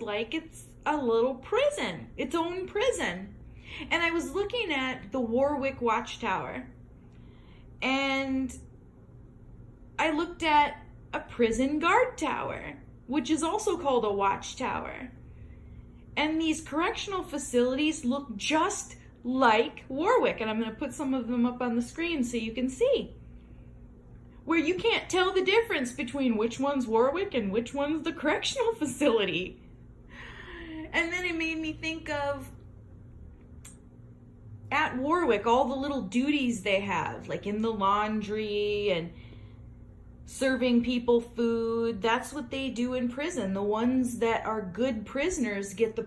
like it's a little prison, its own prison. And I was looking at the Warwick Watchtower, and I looked at a prison guard tower, which is also called a watchtower. And these correctional facilities look just like Warwick. And I'm going to put some of them up on the screen so you can see. Where you can't tell the difference between which one's Warwick and which one's the correctional facility. And then it made me think of, at Warwick, all the little duties they have, like in the laundry and serving people food. That's what they do in prison. The ones that are good prisoners get the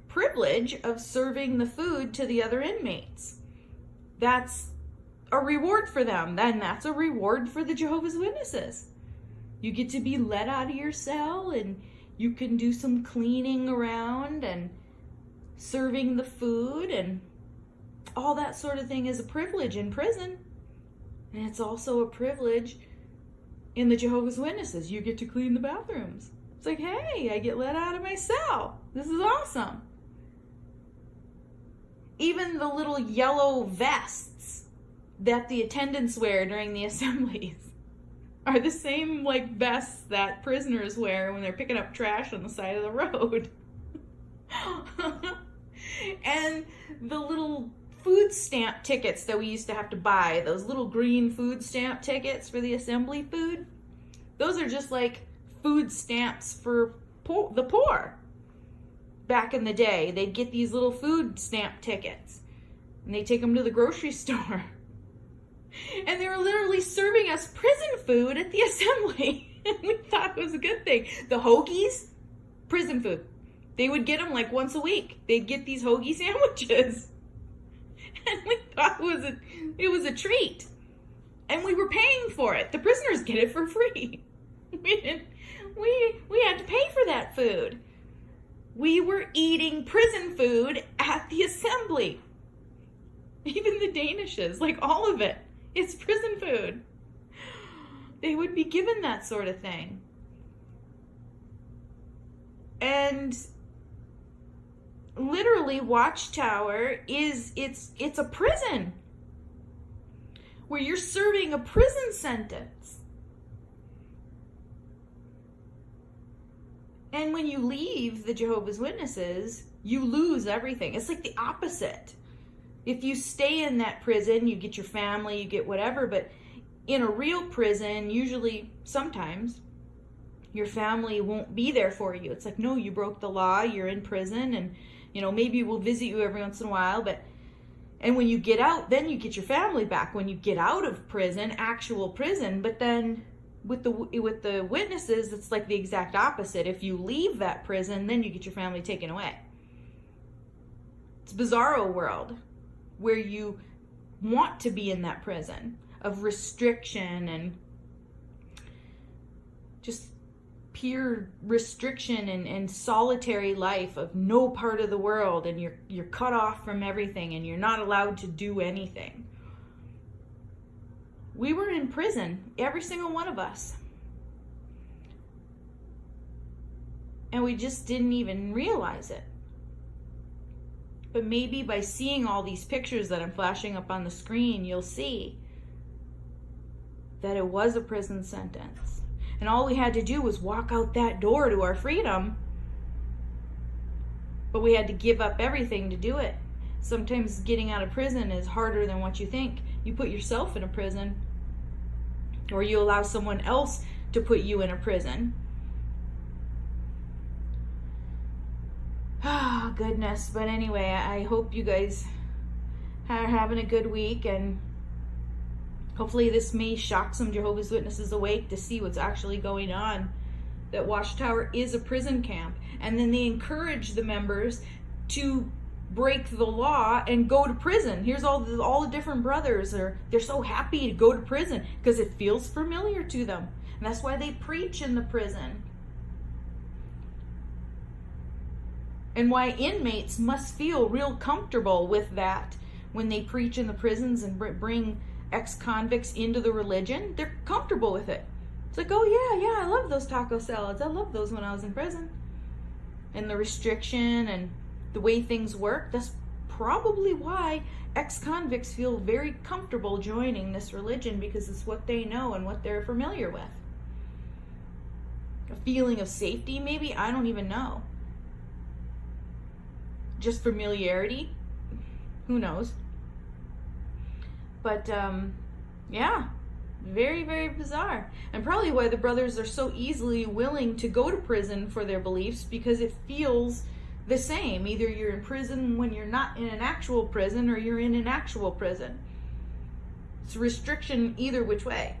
privilege of serving the food to the other inmates. That's a reward for them. Then that's a reward for the Jehovah's Witnesses. You get to be let out of your cell, and you can do some cleaning around and serving the food, and all that sort of thing is a privilege in prison. And it's also a privilege in the Jehovah's Witnesses. You get to clean the bathrooms. It's like, hey, I get let out of my cell. This is awesome. Even the little yellow vests that the attendants wear during the assemblies are the same like vests that prisoners wear when they're picking up trash on the side of the road. And the little food stamp tickets that we used to have to buy, those little green food stamp tickets for the assembly food, those are just like food stamps for the poor. Back in the day, they'd get these little food stamp tickets, and they'd take them to the grocery store. And they were literally serving us prison food at the assembly. And we thought it was a good thing. The hoagies, prison food. They would get them like once a week. They'd get these hoagie sandwiches. And we thought it was a treat. And we were paying for it. The prisoners get it for free. We had to pay for that food. We were eating prison food at the assembly. Even the Danishes, like all of it. It's prison food. They would be given that sort of thing. And literally, Watchtower it's a prison where you're serving a prison sentence. And when you leave the Jehovah's Witnesses, you lose everything. It's like the opposite. If you stay in that prison, you get your family, you get whatever, but in a real prison, usually, sometimes, your family won't be there for you. It's like, no, you broke the law, you're in prison, and maybe we'll visit you every once in a while, and when you get out, then you get your family back. When you get out of prison, actual prison, but then with the witnesses, it's like the exact opposite. If you leave that prison, then you get your family taken away. It's a bizarro world where you want to be in that prison of restriction and just pure restriction and solitary life of no part of the world, and you're cut off from everything, and you're not allowed to do anything. We were in prison, every single one of us. And we just didn't even realize it. But maybe by seeing all these pictures that I'm flashing up on the screen, you'll see that it was a prison sentence. And all we had to do was walk out that door to our freedom. But we had to give up everything to do it. Sometimes getting out of prison is harder than what you think. You put yourself in a prison, or you allow someone else to put you in a prison. Oh, goodness. But anyway, I hope you guys are having a good week, and hopefully this may shock some Jehovah's Witnesses awake to see what's actually going on. That Watchtower is a prison camp. And then they encourage the members to break the law and go to prison. Here's all the different brothers. They're so happy to go to prison because it feels familiar to them. And that's why they preach in the prison. And why inmates must feel real comfortable with that when they preach in the prisons and bring ex-convicts into the religion. They're comfortable with it. It's like, oh yeah, I love those taco salads. I loved those when I was in prison. and the restriction and the way things work. That's probably why ex-convicts feel very comfortable joining this religion, because it's what they know and what they're familiar with. A feeling of safety, maybe? I don't even know. Just familiarity? Who knows? But, yeah. Very, very bizarre. And probably why the brothers are so easily willing to go to prison for their beliefs, because it feels the same. Either you're in prison when you're not in an actual prison, or you're in an actual prison. It's restriction either which way.